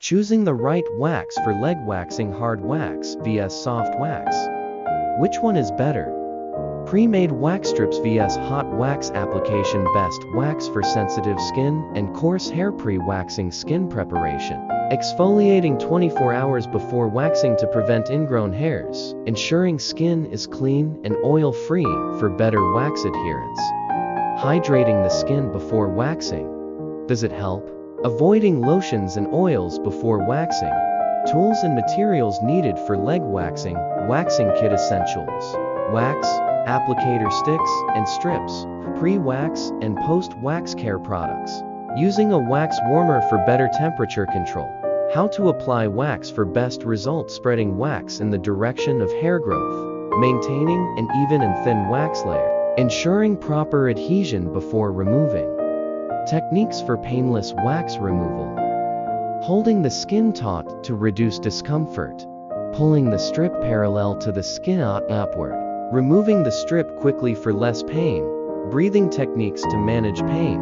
Choosing the right wax for leg waxing: hard wax vs soft wax. Which one is better? Pre-made wax strips vs hot wax application: best wax for sensitive skin and coarse hair. Pre-waxing skin preparation. Exfoliating 24 hours before waxing to prevent ingrown hairs, ensuring skin is clean and oil-free for better wax adherence. Hydrating the skin before waxing. Does it help? Avoiding lotions and oils before waxing. Tools and materials needed for leg waxing: waxing kit essentials, wax, applicator sticks and strips, pre-wax and post-wax care products. Using a wax warmer for better temperature control. How to apply wax for best results: spreading wax in the direction of hair growth, maintaining an even and thin wax layer, ensuring proper adhesion before removing. Techniques for painless wax removal. Holding the skin taut to reduce discomfort. Pulling the strip parallel to the skin upward. Removing the strip quickly for less pain. Breathing techniques to manage pain.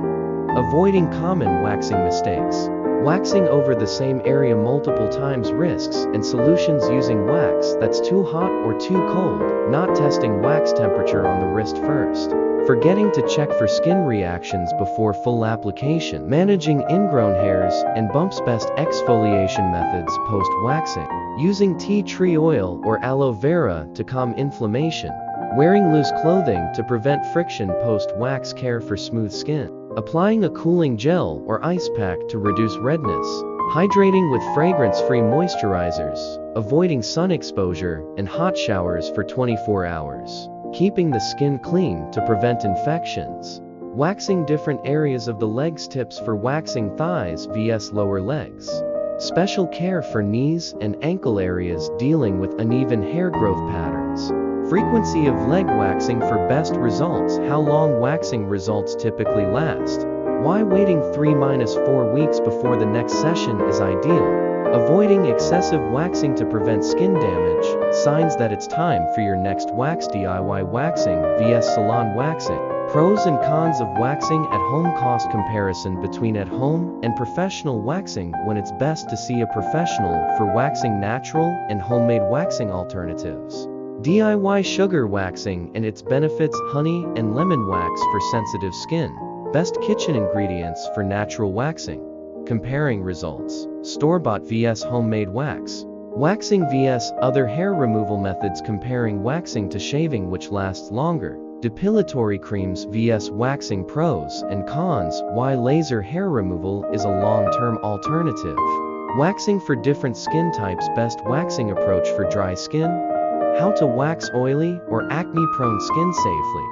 Avoiding common waxing mistakes. Waxing over the same area multiple times. Risks and solutions: using wax that's too hot or too cold, not testing wax temperature on the wrist first, forgetting to check for skin reactions before full application, managing ingrown hairs and bumps. Best exfoliation methods post-waxing: using tea tree oil or aloe vera to calm inflammation, wearing loose clothing to prevent friction. Post-wax care for smooth skin: applying a cooling gel or ice pack to reduce redness, hydrating with fragrance-free moisturizers, avoiding sun exposure and hot showers for 24 hours, keeping the skin clean to prevent infections. Waxing different areas of the legs. Tips for waxing thighs vs lower legs. Special care for knees and ankle areas, dealing with uneven hair growth patterns. Frequency of leg waxing for best results. How long waxing results typically last? Why waiting 3-4 weeks before the next session is ideal? Avoiding excessive waxing to prevent skin damage. Signs that it's time for your next wax: DIY waxing vs salon waxing. Pros and cons of waxing at home. Cost comparison between at home and professional waxing. When it's best to see a professional for waxing: natural and homemade waxing alternatives. DIY sugar waxing and its benefits: honey and lemon wax for sensitive skin. Best kitchen ingredients for natural waxing. Comparing results: store-bought vs homemade wax. Waxing vs other hair removal methods. Comparing waxing to shaving, which lasts longer. Depilatory creams vs waxing. Pros and cons: why laser hair removal is a long-term alternative. Waxing for different skin types. Best waxing approach for dry skin. How to wax oily or acne-prone skin safely.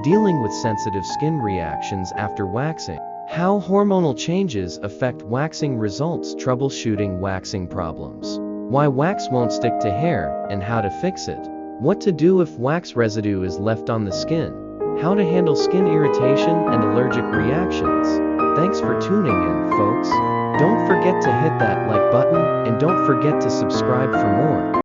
Dealing with sensitive skin reactions after waxing. How hormonal changes affect waxing results. Troubleshooting waxing problems. Why wax won't stick to hair and how to fix it. What to do if wax residue is left on the skin. How to handle skin irritation and allergic reactions. Thanks for tuning in, folks. Don't forget to hit that like button and don't forget to subscribe for more.